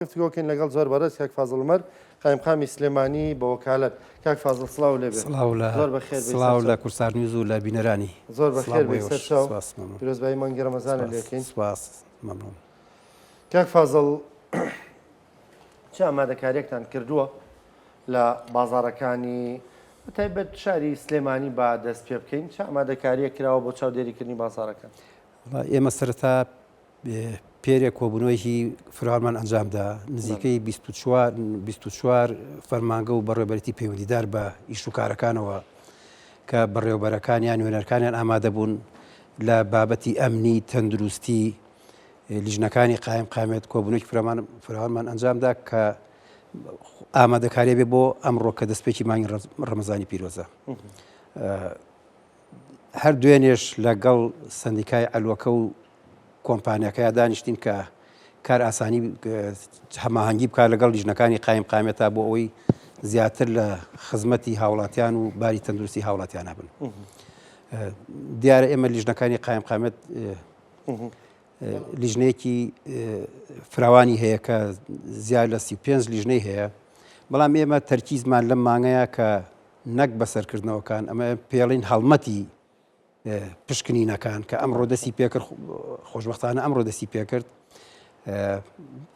گفتگۆکەین لەگەڵ زۆر بەڕێز کاک فازڵ قایمقامی سلێمانی بە وەکالەت کاک فازڵ سڵاو لێبێ زۆر بەخێر سڵاو لە کورسار نیوز و لە بینەرانی زۆر بەخێر پیرۆزبایی مانگی ڕەمەزانە لێکەین سپاس مەمنون کاک فازڵ چه ئامادەکاریەکتان کردووە لە بازاڕەکانی بەتایبەت شاری سلێمانی با دەست پێ بکەین چه ئامادەکاریە کراوە بۆ چاودێریکردنی بازاڕەکان ئێمە سەرەتا پێرێک کۆبوونەوەیکی فراوانمان ئەنجامدا نزیکەی 24 فەرمانگە و بەڕێوەبەرەتی پەیوەندیدار بە ئیشوکارەکانەوە کە بەڕێوەبەرەکانیان وێنەرەکانیان ئامادە بوون لە بابەتی ئەمنی تەندروستی لیژنەکانی قایمقامێت کۆبوونەوەیکی فراوانمان ئەنجامدا کە ئامادەکاریە بێ بۆ ئەمڕۆ کە دەستپێکی مانگی ڕەمەزانی پیرۆزە هەر دوێنێش لەگەڵ سندیکای ئەلوەکە و کۆمپانیەکەیان دانیشتین کە کار ئاسانی هەماهەنگی بکات لەگەڵ لیژنەکانی قایمقامێتە بۆ ئەوەی زیاتر لە خزمەتی هاوڵاتیان و باری تەندروستی هاوڵاتیان هەبن دیارە ئێمە لیژنەکانی قایمقامێت لیژنەیەکی فراوانی هەیە کە زیاد لە 35 لیژنەی هەیە بەڵام ئێمە تەرکیزمان لەم مانگەیە کە نەک بەسەرکردنەوەکان ئەمە پێڵین هەڵمەتی پشکنینەکان کە ئەمڕۆ دەستی پێکرد خۆشبەختانە ئەمڕۆ دەستی پێکرد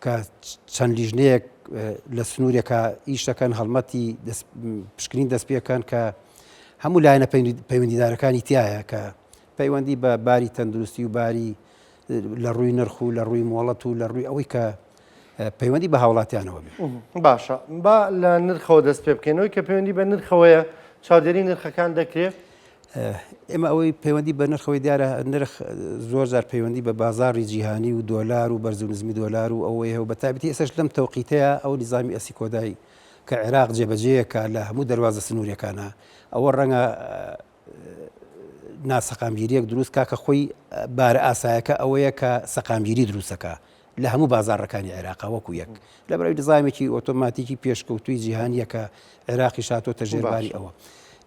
کە چەند لیژنەیەک لە سنوورێکە ئیشەکەن هەڵمەتی پشکنین دەست پێکەن کە هەموو لایەنە پەیوەندیدارەکانی تایە کە پەیوەندی بە باری تەندروستی و باری لە ڕووی نرخ و لە ڕووی مۆڵەت و لە ڕووی ئەوەی کە پەیوەندی بە هاوڵاتیانەوە بێ باشە با لە نرخەوە دەست پێ بکەینەوەی کە پەیوەندی بە نرخەوەیە چاودێری نرخەکان دەکرێت ئێمە ئەوەی پەیوەندی بە نرخەوەی دیارە نرخ زۆر جار پەیوەندی بە بازاڕی جیهانی و دۆلار و بەرز و نزمی دۆلار و ئەوەیە و بەتابەتی ئێسش لەم تەوقیتەیە ئەو نیزامی ئەسی کۆدایی کە عێراق جێبەجێیەکە لە هەموو دەواازە سنوورەکانە ئەوە ڕەنگە ناسەقامگیریەک دروست کاکە خۆی بارە ئاسایەکە ئەوەیە کە سەقامگیری دروستەکە لە هەموو بازاڕەکانی عێراقا وەکو یەک لە بەرەوەی نظامێکی ئۆتۆماتیکی پێشکەوتووی جیهانیە کە عێراقی شاتۆتە ژێرباری ئەوە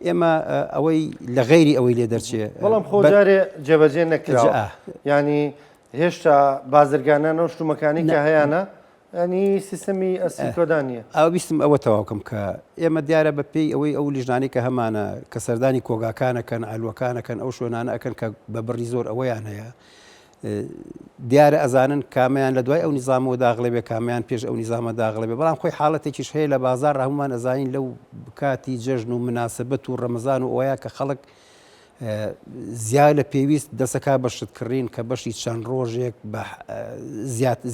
ئێمە ئەوەی لە غەیری ئەوەی لێ دەرچێت بەڵام خۆجارێ جێبەجێ نەکراوە ینی هێشتا بازرگانان و شتومەکانی کە هەیەە ینی سیستەمی ئەسی کۆدانیە ئەو بیستم ئەوە تەواوکەم کە ئێمە دیارە بە پێی ئەوەی ئەو لیژنانی کە هەمانە کە سەردانی کۆگاکانەکەن ئالوەکانەکەن ئەو شوێنانە ئەکەن کە بە بڕی زۆر ئەوەیان هەیە دیارە ئەزانن کامیان لە دوای ئەو نیزامەوە داغڵێ بێ کامیان پێش ئەو نیزامە داغڵێ بێ بەڵام خۆی حاڵەتێکیش هەیە لە بازار هەمومان ئەزانین لەو کاتی جەژن و مناسبەت و ڕەمەزان و ئەوەیە کە خەڵک زیاد لە پێویست دەسەکا بە شتکردین کە بەشی چەند ڕۆژێک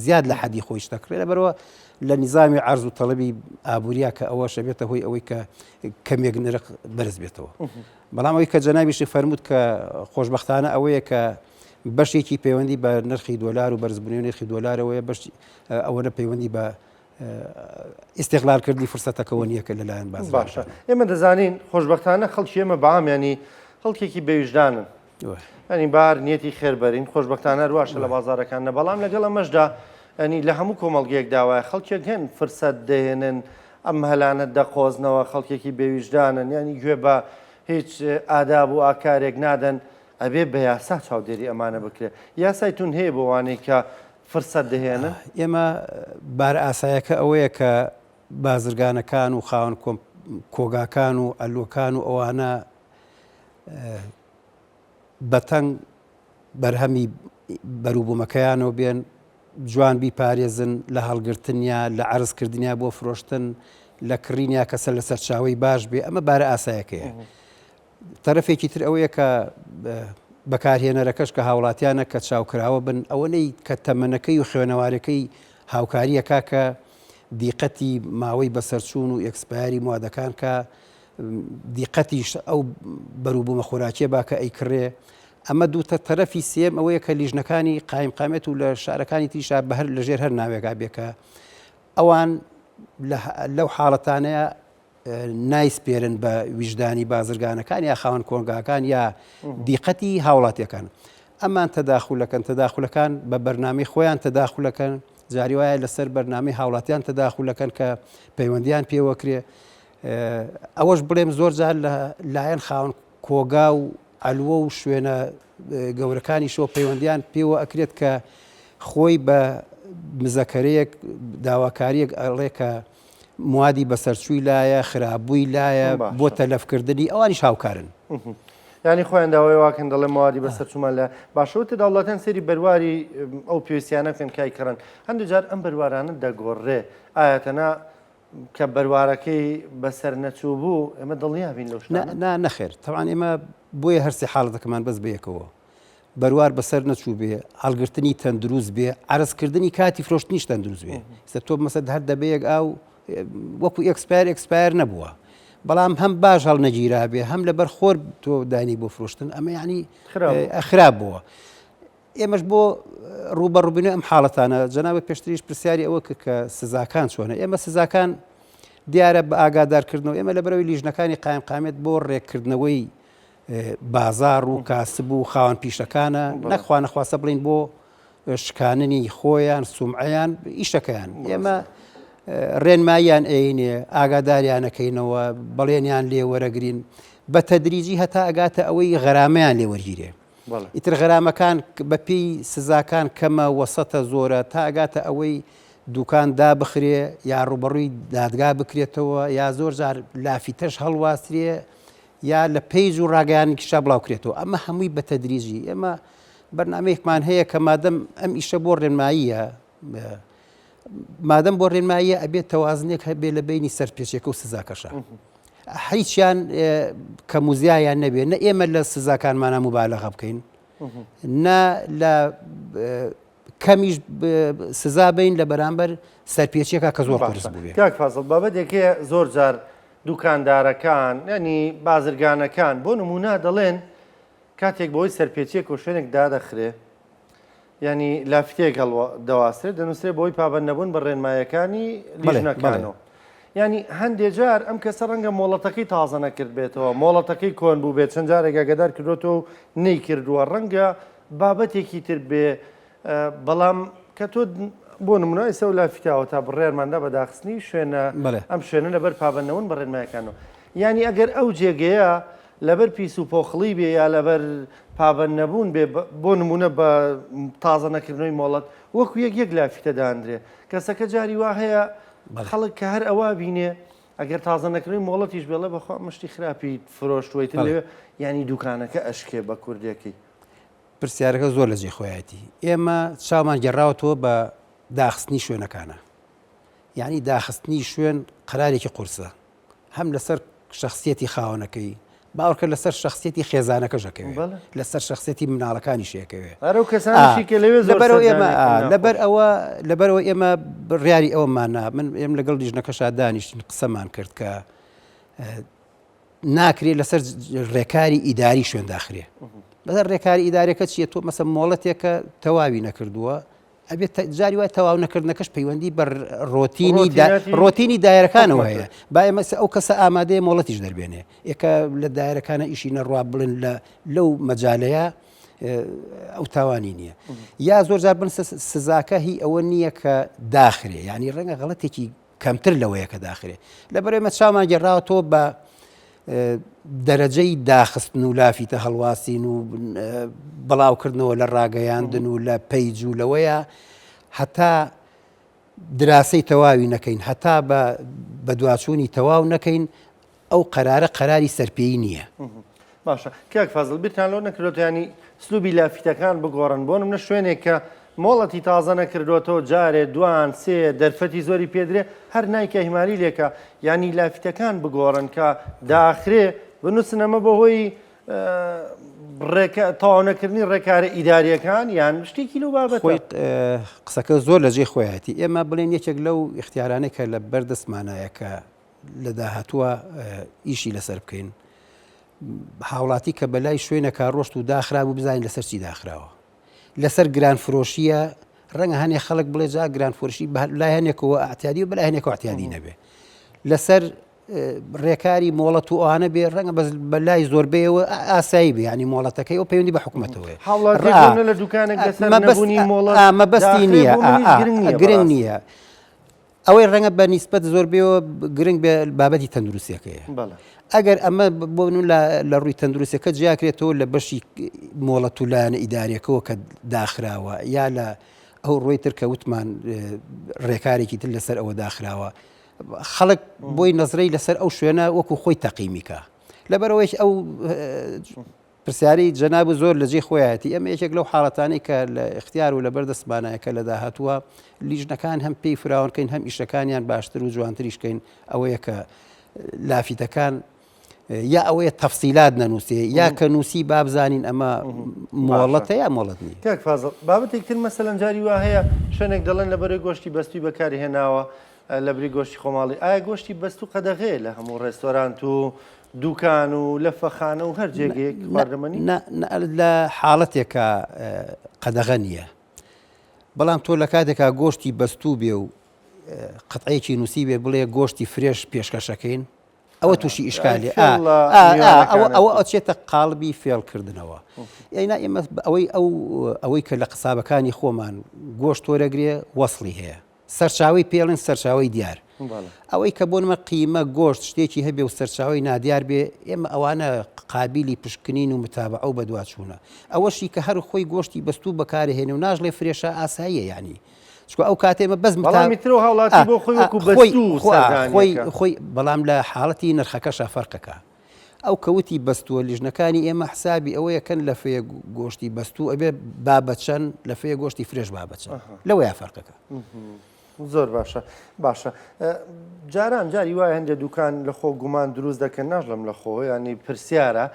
زیاد لە حەدی خۆی شتەکرێت لەبەرەوە لە نیزامی عەرز و تەڵەبی ئابووریا کە ئەوە شەبێتە هۆی ئەوەی کە کەمێک نرخ بەرز بێتەوە بەڵام ئەوەی کە جەنابیشی فەرمووت کە خۆشبەختانە ئەوەیە کە بەشێکی پەیوەندی بە نرخی دۆلار و بەرزبوونی نرخی دۆلارەوەیە بەش ئەوەنە پەیوەندی بە ئیستیغلالکردنی فرسەتەکەەوە نییە کە لەلایەن باشە ئێمە دەزانین خۆشبەختانە خەڵکی ئێمە بەعامیانی خەڵکێکی بێویژدانن ینی بار نیەتی خێربەرین خۆشبەختانە رواشە لە بازارەکانە بەڵام لەگەڵ ئەمەشدا ینی لە هەموو کۆمەڵگەیەک داوایە خەڵکێک هێن فرسەت دەهێنن ئەم هەلانە دەقۆزنەوە خەڵکێکی بێویژدانن ینی گوێ بە هیچ ئاداب و ئاکارێک نادەن ئەبێ بە یاسا چاودێری ئەمانە بکرێت یاسایتون هەیە بۆ وانەی کە فرسەت دەهێنن ئێمە بار ئاسایەکە ئەوەیە کە بازرگانەکان و خاوەن کۆگاکان و ئەلوەکان و ئەوانە بەتەنگ بەرهەمی بەروبوومەکەیانەوە بێن جوان بیپارێزن لە هەڵگرتنیا لە عەرزکردنیا بۆ فرۆشتن لە کڕینیا کەسە لەسەر چاوەی باش بێ ئەمە بارە ئاسایەکەیە تەرەفێکی تر ئەوەیە کە بەکارهێنەرەکەش کە هاوڵاتیانە کە چاوکراوە بن ئەوەنەی کە تەمەنەکەی و خوێنەوارەکەی هاوکاریەکە کە دیقەتی ماوەی بەسەرچوون و ئێکسپایری موادەکان کە دیقەتیش ئەو بەروبوومە خۆراکیە باکە ئەیکڕێ ئەمە دووتە تەرەفی سێم ئەوەیە کە لیژنەکانی قایمقامێت و لە شارەکانی تریشا بەهەر لەژێر هەر ناوێکا بێکە ئەوان لەو حاڵەتانەیە نایسپێرن بە ویژدانی بازرگانەکان یا خاوەن کۆنگاکان یا دیقەتی هاوڵاتیەکان ئەمان تەداخولەکان بە بەرنامەی خۆیان تەداخولەکەن جاری وایە لەسەر بەرنامەی هاوڵاتیان تەداخولەکان کە پەیوەندیان پێوەکرێ ئەوەش بڵێم زۆر جار لایەن خاوەن کۆگا و ئەلوە و شوێنە گەورەکانی شۆ پەیوەندیان پێوە ئەکرێت کە خۆی بە مزەکەرەیەک داواکاریەک ئەڵێ کە موادی بەسەرچووی لایە خراپبووی لایە بۆ تەلەفکردنی ئەوانی شاوکارن. ینی خۆیان داوای واکەن دەڵێ موادی بەسەرچوومان لە باشەوتە داوڵاتیان سێری بەرواری ئەو پێویستیانەکەن کای کڕن هەندێک جار ئەم بەروارانە دەگۆڕێ ئاەتەنا کە بەروارەکەی بەسەر نەچوو بوو ئێمە دڵنیابین لەو نەخێر تەوان ئێمە بۆیە هەرسی حاڵەتەکەمان بەس بەیەکەوە بەروار بەسەر نەچوو بێ هەڵگرتنی تەندروست بێ عرضکردنی کاتی فرۆشتنیش تەندروست بێ سە تۆ مەسەد هەر دەبەیەک ئاو وەکو ئەکسپایر نەبووە بەڵام هەم باش هەڵ نەگیرا بێ هەم لەبەر خۆر تۆ دانی بۆ فرۆشتن ئەمە یعنی خراپ بووە. ئێمەش بۆ ڕوبەڕووبوونی ئەم حاڵەتانە جەنابە پێشتریش پرسیاری ئەوە کە سزاکان چۆنە ئێمە سزاکان دیارە بە ئاگادارکردنەوە ئێمە لەبەرەوەی لیژنەکانی قایمقامێت بۆ ڕێککردنەوەی بازار و کاسب و خاوەن پیشەکانە نەخوا نەخواستە بڵین بۆ شکاننی خۆیان سومعیان ئیشەکەیان ئێمە ڕێنماییان ئەینێ ئاگاداریانەکەینەوە بەڵێنیان لێ وەرەگرین بە تەدریجی هەتا ئەگاتە ئەوەی غەرامەیان لێ وەرگیرێ ئیتر غەرامەکان بەپێی سزاکان کەمە وەسەتە زۆرە تا ئەگاتە ئەوەی دوکان دابخرێ یا ڕوبەڕووی دادگا بکرێتەوە یا زۆر جار لافیتەش هەڵواسترێ یا لە پێیج و ڕاگەیانێکیشا بڵاوکرێتەوە ئەمە هەمووی بە تەدریجی ئێمە بەرنامەیەکمان هەیە کە مادەم ئەم ئیشە بۆ ڕێنماییە مادەم بۆ ڕێنماییە ئەبێت تەوازنێک هەبێ لە بینی سەرپێچێکە و سزاکەشە هیچیان کە موزیایان نەبێ نە ئێمە لە سزاکانمانە مبالەغە بکەین نە لە کەمیش سزا بین لە بەرامبەر سەرپێچێکە کە زۆر قرس بووێ. کاک فازڵ بابەتێکەیە زۆر جار دوکاندارەکان ینی بازرگانەکان بۆ نمونە دەڵێن کاتێک بۆی سەرپێچێک و شوێنێک دادەخرێ ینی لافتەیەک دەواسترێت دەنووسێت بۆی پابەند نەبوون بە ڕێنمایەکانی لیژنەکانەوە. ینی هەندێک جار ئەم کەسە ڕەنگە مۆڵەتەکەی تازە نەکرد بێتەوە مۆڵەتەکەی کۆن بوو بێت چەند جارێک ئەگەدار کردوێتەوە و نەیکردووە ڕەنگە بابەتێکی تر بێ بەڵام کە تۆ بۆ نمونە ئێستا و لافیتاوە تا بڕێرماندا بەداخستنی شوێنە ئەم شوێنە لەبەر پابەندنەوەن بە ڕێنمایەکانەوە ینی ئەگەر ئەو جێگەیە لەبەر پیس و پۆخڵی بێ یا لەبەر پابەند نەبوون بێ بۆ نمونە بە تازە نەکردنەوەی مۆڵەت وەکو یەک لافیتە دانرێ کەسەکە جاری وا هەیە خەڵک کە هەر ئەوە بینێ ئەگەر تازە نەکردنەوەی مۆڵەتیش بێڵە بەخوا مشتی خراپی فرۆشتوەیتر لێ ینی دوکانەکە ئەشکێ بە کوردێکی پرسیارەکە زۆر لە جێ خۆیەتی ئێمە چاومان گەڕاوەتەوە بە داخستنی شوێنەکانە یعنی داخستنی شوێن قرارێکی قورسە هەم لەسەر شخصیەتی خاوەنەکەی باوەڕکە لەسەر شخصیەتی خێزانەکەشەکەوێت لەسەر شخصیەتی مناڵەکانی شێکەوێت لەبەرەوە ئێمە ڕیاری ئەومانە من ئێم لەگەڵ لیژنەکەشا دانیشتین قسەمان کرد کە ناکرێت لەسەر ڕێکاری ئیداری شوێن داخرێ بەسەر ڕێکاری ئیدارەکە چیە تۆ مەسە مۆڵەتێکە تەواوی نەکردووە ئەبێت جاری وای تەواو نەکردنەکەش پەیوەندی بە ڕۆتینی دایرەکانەوە هەیە با ئێمە ئەو کەسە ئامادەیە مۆڵەتیش دەربێنێ ئێکە لە دایرەکانە ئیشی نەڕوا بڵن لەو مەجالەیە ئەو تاوانی نییە یا زۆر جار بن سزاکە هی ئەوە نییە کە داخرێ ینی ڕەنگە غەڵەتێکی کەمتر لەوەیە کە داخرێ لەبەرەوەی ئێمە چاومان گەڕاوەتەوە بە دەرەجەی داخستن و لافیتە هەڵواستین و بڵاوکردنەوە لە ڕاگەیاندن و لە پەیج و لەوەیە هەتا دراسی تەواوی نەکەین هەتا بە دواچوونی تەواو نەکەین ئەو قەراری سەرپێی نییە. باشە کاک فازڵ بیرتان لەوە نەکردوێت ینی سلوبی لافیتەکان بگۆڕن بۆ نمونە شوێنێک کە مۆڵەتی تازە نەکردوێتەوە جارێ دوان سێ دەرفەتی زۆری پێدرێ هەر نایکە هیماری لێکە ینی لافیتەکان بگۆڕن کە داخرێ بنووسن ئەمە بەهۆی تەواو نەکردنی ڕێکارە ئیداریەکان یان شتێکی لەو بابەت قسەکە زۆر لە جێ خۆیەتی ئێمە بڵێن یەکێک لەو اختیارانەی کە لە بەردەستمانایە کە لە داهاتووە ئیشی لەسەر بکەین هاوڵاتی کە بەلای شوێنەکە ڕۆشت و داخرا بوو بزانین لەسەر چی داخراوە لەسەر گرانفرۆشیە ڕەنگە هەنێ خەڵک بڵێ جا گرانفرۆشی لای هەنێکەوە ئاعتیادی و بەلای هەنێکەوە ئاعتیادی نەبێ لەسەر ڕێکاری مۆڵەت و ئەوانە بێ ڕەنگە بەلای زۆربەیەوە ئاسایی بێ ینی مۆڵەتەکەی ئەو پەیوەندی بە حکوومەتەوەی لە دوکانێک مەبەستی نییە گرنگ نییە ئەوەی ڕەنگە بە نیسبەت زۆربەیەوە گرنگ بێ بابەتی تەندروستیەکەیە ئەگەر ئەمە بۆن لە ڕووی تەندروستەکە جیاکرێتەوە لە بەشی مۆڵەت و لایەنە ئیداریەکەەوە کە داخراوە یا لە ئەو ڕۆی تر کە وتمان ڕێکارێکی تر لەسەر ئەوە داخراوە خەڵک بۆی نەزرەی لەسەر ئەو شوێنە وەکو خۆی تەقیمیکە لەبەرەوەیش ئەو پرسیارەی جەناب زۆر لەجێ خۆیەتی ئەمە یەکێک لەو حاڵەتانەی کە لە اختیار و لە بەردەستمانایەکە لە داهاتووە لیژنەکان هەم پێی فراوانکەین هەم ئیشەکانیان باشتر و جوانتریشکەین ئەوەیە کە لافیتەکان یا ئەوەیە تەفسیلات نەنووسێ یا کە نووسی بابزانین ئەمە مۆڵەتە یا مۆڵەت نی کاک فازڵ بابەتێکتر مەسەلەن جاری وا هەیە شوێنێک دەڵێن لەبەرەوەی گۆشتی بەستوی بەکاری هێناوە لە بری گۆشتی خۆماڵی ئایا گۆشتی بەست و قەدەغەیە لە هەموو ڕێستۆرانت و دوکان و لە فەخانە و هەر جێگەیەک خواردەمەنی لە حاڵەتێکە قەدەغە نییە بەڵام تۆ لە کاتێکا گۆشتی بەستوو بێ و قەتعەیەکی نووسی بێ بڵێ گۆشتی فرێش پێشکەشەکەین ئەوە تووشی ئیشکالێ ئەوە ئەچێتە قاڵبی فێڵکردنەوە یانا ئێمە ئەوەی کە لە قسابەکانی خۆمان گۆشت وەرەگرێ وەسڵی هەیە سەرچاوی پێڵێن سەرچاوی دیار ئەوەی کە بۆ نمە قیمە گۆشت شتێکی هەبێ و سەرچاوی نادیار بێ ئێمە ئەوانە قابلی پشکنین و متابعە و بەدواچوونە ئەوەشی کە هەر خۆی گۆشتی بەستوو بەکارهێنێ و ناژڵێ فرێشە ئاساییە یعنی چکە ئەو کاتێمە بەس میترۆ هاوڵاتی بۆ خۆی وەکو بەستوو خۆی بەڵام لە حاڵەتی نرخەکەشە فەرقەکە ئەو کەوتی بەستووە لیژنەکانی ئێمە حسابی ئەوەیەکەن لە فێ گۆشتی بەستوو ئەبێ بابەچەند لە فێ گۆشتی فرێش بابەچەند لەوەیە فەرقەکە زۆر باشە جاران جاری وایە هەندێک دوکان لە خۆ گومان دروست دەکەن ناژڵم لە خۆ ینی پرسیارە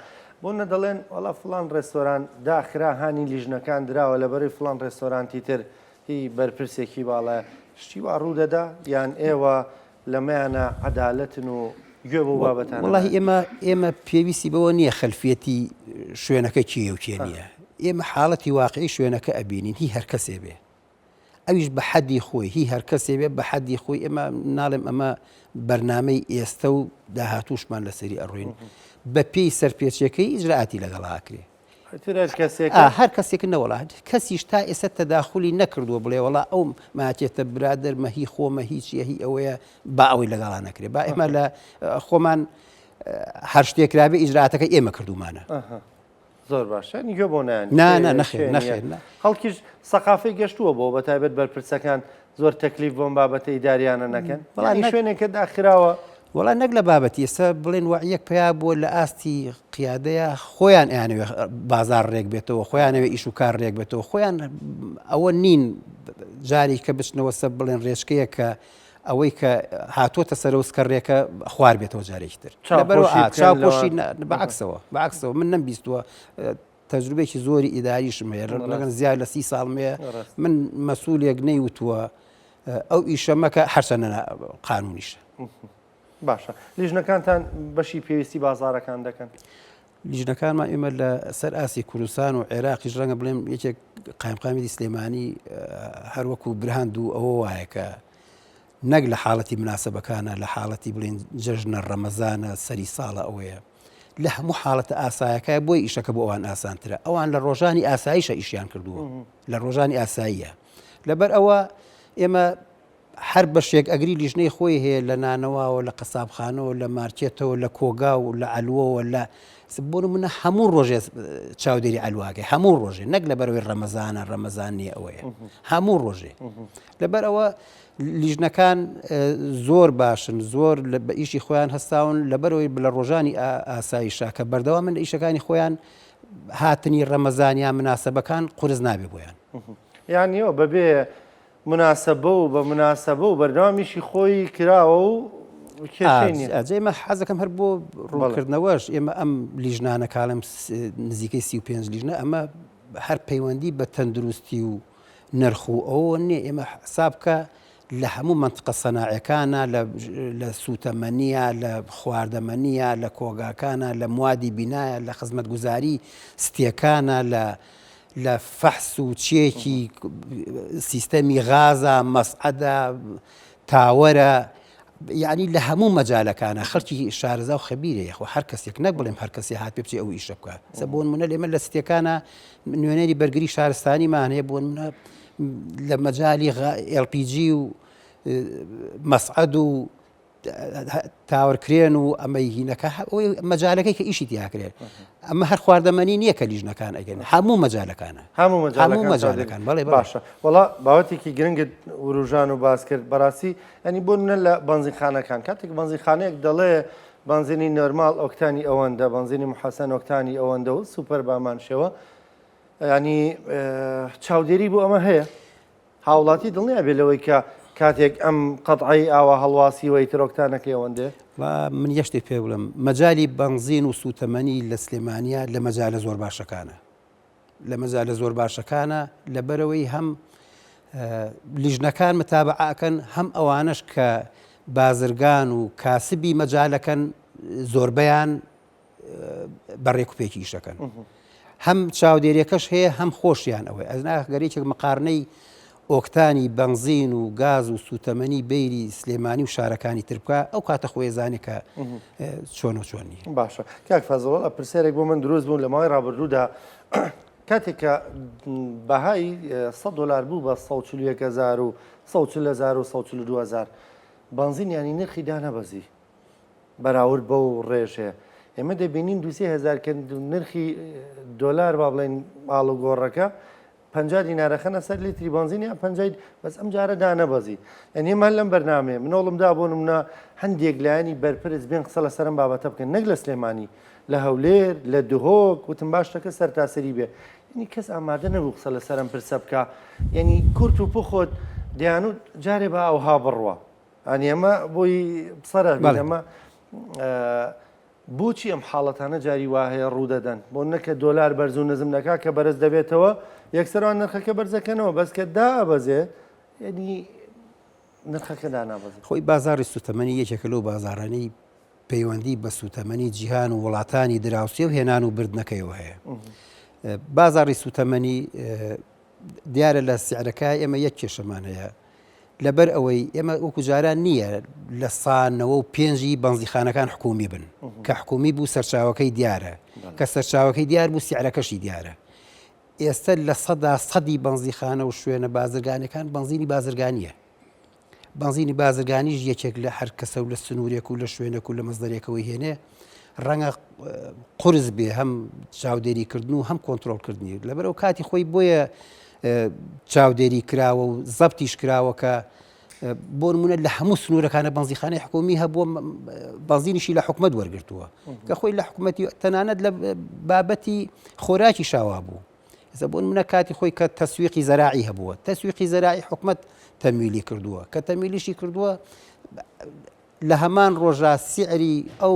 بۆ نەدەڵێن وەڵا فڵان ڕێستۆران داخرا هانی لیژنەکان دراوە لەبەرەی فڵان ڕێستۆرانتی تر هی بەرپرسێکی باڵە شتی وا ڕوودەدا یان ئێوە لەمەیانە عەدالەتن و گوێ بۆ بابەتان وەڵاهی ئێمە پێویستی بەوە نییە خەلفیەتی شوێنەکە چیە و چێ نییە ئێمە حاڵەتی واقعی شوێنەکە ئەبینین هی هەر کەسێ بێ ئەویش بە حەدی خۆی هی هەر کەسێ بێ بە حەدی خۆی ئێمە ناڵێم ئەمە بەرنامەی ئێستا و داهاتووشمان لەسەری ئەڕوین بە پێی سەرپێچیەکەی ئیجرعاتی لەگەڵاکرێ هەر کەسێک نەوەڵا کەسیش تا ئێستا تەداخلی نەکردووە بڵێ وڵا ئەو ماتێتە برادر مەهی خۆمە هیچیە هی ئەوەیە با ئەوەی لەگەڵا نەکرێ با ئێمە لە خۆمان هەر شتێکرابێ ئیجرعاتەکە ئێمە کردومانە زۆر باشە نیگە بۆ نەخێر خەڵکیش سەقافەی گەشتووە بۆ بە تایبەت بەرپرسەکان زۆر تەکلیف بۆم بابەتەی داریانە نەکەن بەڵام شوێنێکە داخراوە وڵا نەک لە بابەتی ئێستا بڵێن وعیەک پیا بۆ لە ئاستی قیادەیە خۆیان ئەیانەوێ بازار ڕێک بێتەوە خۆیانەوێ ئیش و کار ڕێک بێتەوە خۆیان ئەوە نین جاری کە بچنەوە سە بڵێن ڕێژکەیە کە ئەوەی کە هاتوۆتە سەرۆسکە ڕێکە خوار بێتەوە جارێکی تر چاوپۆشی بەعکسەوە من نەمبیستووە تەجروبێکی زۆری ئیداریشم هەیە لەگەن زیاد لە 30 ساڵمەیە من مەسوولێک نەیوتووە ئەو ئیشەمەکە هەرچەنە قانونیشە باشە لیژنەکانتان بەشی پێویستی بازارەکان دەکەن لیژنەکانمان ئێمە لە سەر ئاسی کوردستان و عێراقیش ڕەنگە بڵێم یەکێک قایمقامی سلێمانی هەروەکو برهاند و ئەوە وایە کە نەک لە حاڵەتی مناسبەکانە لە حاڵەتی بڵێن جەژنە ڕەمەزانە سەری ساڵە ئەوەیە لە هەموو حاڵەتە ئاسایەکە بۆی ئیشەکە بۆ ئەوان ئاسانترە ئەوان لە ڕۆژانی ئاساییشە ئیشیان کردووە لە ڕۆژانی ئاساییە لەبەر ئەوە ئێمە هەر بەشێک ئەگری لیژنەی خۆی هەیە لە نانەوەوە لە قەسابخانەوە لە مارکێتەوە لە کۆگا و لە ئەلووەوە لە بۆ منە هەموو ڕۆژێ چاودێری ئەلواگەی هەموو ڕۆژێ نەک لەبەرەوەی ڕەمەزانە ڕەمەزانی ئەوەیە هەموو ڕۆژێ لەبەر ئەوە لیژنەکان زۆر باشن زۆر بە ئیشی خۆیان هەستاون لەبەرەوەی لە ڕۆژانی ئاساییشە کە بەردەوام من ئیشەکانی خۆیان هاتنی ڕەمەزانیان مناسبەکان قورس نابێ بۆیان یانیەوە بەبێ مناسبە و بە مناسبە و بەردەوامیشی خۆی کراوە و ئەجێمە حەزەکەم هەر بۆ ڕوونکردنەوەش ئێمە ئەم لیژنانە کاڵم نزیکەی 35 لیژنە ئەمە هەر پەیوەندی بە تەندروستی و نرخ و ئەوە نییە ئێمە حسابکە لە هەموو منطقە سەناعەکانە لە سوتەمەنیە لە خواردەمەنیە لە کۆگاکانە لە موادی بینایە لە خزمەتگوزاری ستیەکانە لە فەحس و چێکی سیستەمی غازە مەسعەدە تاوەرە یعنی لە هەموو مەجالەکانە خەڵکی شارەزا و خەبیرە یەخۆ هەر کەسێک نەک بڵێم هەر کەسی هات پێ بچێ ئەو ئیشە بکە سە بۆن منە لێمە لە ستیەکانە نوێنەری بەرگری شارستانیمان هەیە بۆن منە لە مەجای LPG و مەسعەد و تاوەرکرێن و ئەمەی هینەکە مەجالەکەی کە ئیشی تیاکرێت ئەمە هەر خواردەمەنی نییە کە لیژنەکان ئەگەن هەموو مەجالەکانە هەموو مەجالەکان بەڵێ باشە وڵا باوەتێکی گرنگت وروژان و باس کرد بەڕاستی ئەنی بۆ منە لە بەنزینخانەکان کاتێک بەنزینخانەیەک دەڵێ بەنزینی نۆرمال ئۆکتانی ئەوەندە بەنزینی محەسەن ئۆکتانی ئەوەندە و سوپەر بامانشەوە ینی چاودێری بۆ ئەمە هەیە هاوڵاتی دڵنییا بێ لەوەی کە کاتێک ئەم قەتعی ئاوا هەڵواسی وەی ترۆکتانەکەی ئەوەندێ من یەشتێک پێ بڵم مەجای بەنزین و سوتەمەنی لە سلێمانیا لە مەجالە زۆر باشەکانە لە مەجالە زۆر باشەکانە لەبەرەوەی هەم لیژنەکان متابعەکەن هەم ئەوانش کە بازرگان و کاسبی مەجالەکەن زۆربەیان بەڕێکوپێکی ئیشەکەن هەم چاودێریەکەش هەیە هەم خۆشیان ئەوەی ئەزنا گەرێکێک مقارنەی ئۆکتانی بەنزین و گاز و سوتەمەنی بەیری سلێمانی و شارەکانی تر بکە ئەو کاتە خۆی زانێ کە چۆن و چۆنی باشە کاک فەزڵ پرسیارێک بۆ من دروست بوون لە ماوەی ڕابردوودا کاتێک کە بەهای $100 بوو بە 140,000 و 140,000 و 142,000 بەنزینیانی نرخی دانەبەزی بەراورد بەو ڕێژەیە ئێمە دەبینین 200,000 کە نرخی دۆلار با بڵێن ئاڵ و گۆڕەکە 50 دینارەخەنە سەر لیتری بەنزینیان 50 بەس ئەم جارە دانەبەزی ئەنیێمان لەم بەرنامێ منۆڵمدا بۆ نمونە هەندێک لایانی بەرپرس بێن قسە لە سەرم بابەتە بکەن نەک لە سلێمانی لە هەولێر لە دهۆک وتم باشەکە سەر تاسەری بێ ینی کەس ئامادە نەبوو قسە لە سەرم پرسە بکە یعنی کورت و پخۆت دیانوت جارێ بە ئەوها بڕوە ئەنی ئەمە بۆی بسەرە ئەمە بۆچی ئەم حاڵەتانە جاری واهەیە ڕوودەدەن بۆ نەکە دۆلار بەرز و نزم نەکا کە بەرز دەبێتەوە یەکسەروان نرخەکە بەرزەکەنەوە بەس کە دابەزێ ینی نرخەکە دانابەزێت خۆی بازاری سوتەمەنی یەکێکە لەو بازارانەی پەیوەندی بە سوتەمەنی جیهان و وڵاتانی دراوسێ و هێنان و بردنەکەیەوە هەیە بازاری سوتەمەنی دیارە لە سیعرەکە ئێمە یەک کێشەمان هەیە لەبەر ئەوەی ئێمە وەکو جاران نییە لە سانەوە و پێنجی بەنزیخانەکان حکومی بن کە حکومی بوو سەرچاوەکەی دیارە کە سەرچاوەکەی دیار بوو سیعرەکەشی دیارە ئێستا لە سەدی بەنزیخانە و شوێنە بازرگانەکان بەنزینی بازرگانیە بەنزینی بازرگانیش یەکێک لە هەر کەسە و لە سنوورێک و لە شوێنێک و لە مەزدەرێکەوەی هێنێ ڕەنگە قرس بێ هەم چاودێریکردن و هەم کۆنتترۆلکردنی لەبەرەوە کاتی خۆی بۆیە چاودێری کراوە و زەبتیش کراوە کە بۆ نمونە لە هەموو سنوورەکانە بەنزیخانەی حکومی هەبووە بەنزینیشی لە حکومەت وەرگرتووە کە خۆی لە حکوومەتی تەنانەت لە بابەتی خۆراکی شاوا بوو ئێستا بۆ نمونە کاتی خۆی کە تەسویقی زەراعی هەبووە تەسویقی زەراعی حکومەت تەمویلی کردووە کە تەمویلیشی کردووە لە هەمان ڕۆژە سیعری ئەو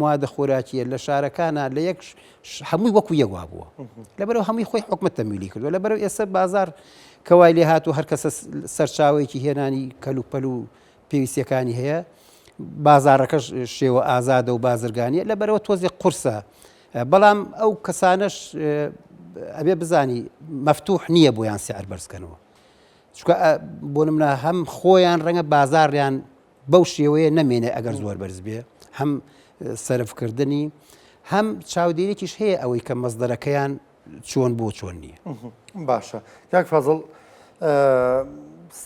موادە خۆراکیە لە شارەکانە لە یەک هەمووی وەکو یەکوا بووە لەبەرەوە هەمووی خۆی حکومەت تەمویلی کردووە لەبەرەوە ئێستا بازار کەوای لێ هات و هەر کەسە سەرچاوێکی هێنانی کەلوپەل و پێویستیەکانی هەیە بازارەکەش شێوە ئازادە و بازرگانیە لەبەرەوە تۆزێک قورسە بەڵام ئەو کەسانش ئەبێ بزانی مەفتوح نییە بۆیان سیعر بەرزکەنەوە چونکە بۆ نمونە هەم خۆیان ڕەنگە بازاڕیان بەو شێوەیە نەمێنێ ئەگەر زۆر بەرز بێ هەم سەرفکردنی هەم چاودێریکیش هەیە ئەوەی کە مەزدەرەکەیان چۆن بۆ چۆن نییە باشە کاک فەزڵ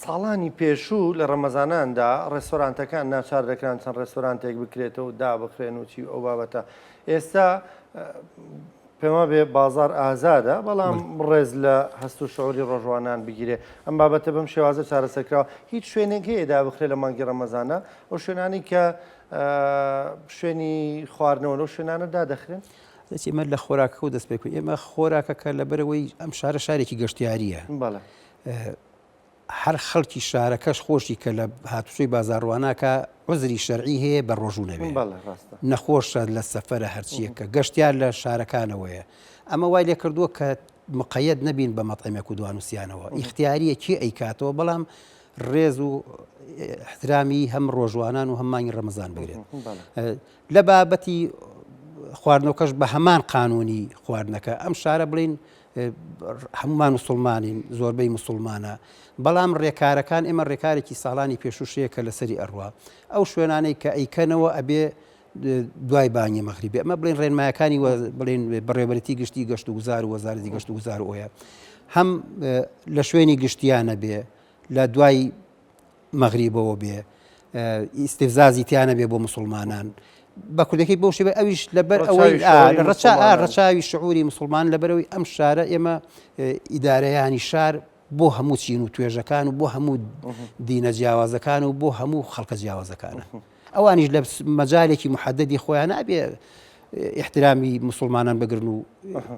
ساڵانی پێشوو لە ڕەمەزاناندا ڕێستۆرانتەکان ناچار دەکران چەند ڕێستۆرانتێک بکرێتەوە و دابخرێن و چی ئەو بابەتە ئێستا پێما بێ بازار ئازادە بەڵام ڕێز لە هەست و شعوری ڕۆژوانان بگیرێ ئەم بابەتە بەم شێوازە چارەسەرکراوە هیچ شوێنێک هەیە دابخرێ لە مانگی ڕەمەزانە ئەو شوێنانی کە شوێنی خواردنەوە لەو شوێنانە دادەخرێن ئێمە لە خۆراکە و دەست پێ ئێمە خۆراکەکە لەبەرەوەی ئەم شارە شارێکی گەشتیاریە هەر خەڵکی شارەکەش خۆشی کە لە هاتوچۆی بازاڕواناکە عوزری شەرعی هەیە بە ڕۆژوو نەبێ نەخۆشە لە سەفەرە هەرچیەکە گەشتیار لە شارەکانەوەیە ئەمە وای لێ کردووە کە مقەیەد نەبین بە مەطعمێک و دوانوسیانەوە ئیختیاریە کێ ئەیکاتەوە بەڵام ڕێز و احترامی هەم ڕۆژوانان و هەمانی ڕەمەزان بگرێت لە بابەتی خواردنەوەکەش بە هەمان قانونی خواردنەکە ئەم شارە بڵین هەمومان مسلمانین زۆربەی مسلمانە بەڵام ڕێکارەکان ئێمە ڕێکارێکی ساڵانی پێشوشەیە کە لەسەری ئەڕوا ئەو شوێنانەی کە ئەیکەنەوە ئەبێ دوای بانگی مەغریبی ئەمە بڵین ڕێنمایەکانی بڵین بەڕێوەبەرەتی گشتی گەشت و گوزار و وەزارەتی گەشت و گوزار ئۆیە هەم لە شوێنی گشتیانە بێ لە دوای مەغریبەوە بێ ئیسێڤزازی تیانە بێ بۆ مسلمانان بە کوردەکەی بۆ شێوە ئەویش لەبەر ڕەچاوی ئەوەی شعوری ڕەچاوی شعوری مسلمان لەبەرەوەی ئەم شارە ئێمە ئیدارەیانی شار بۆ هەموو چین و توێژەکان و بۆ هەموو دینە جیاوازەکان و بۆ هەموو خەڵکە جیاوازەکانە ئەوانیش لە مەجالێکی محەدەدی خۆیان نابێ احترامی مسلمانان بگرن و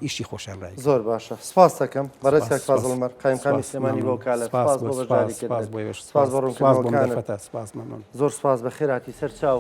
ئیشی خۆشیان ڕای زۆر باشە سپاس دەکەم بەڕێز کاک فازڵ قایمقامی سلێمانی بۆ کالە سپاس بۆ بەشداریکردن سپاس بۆ ڕوونکردنەوەکانت زۆر سپاس بە خێراتی سەر چاو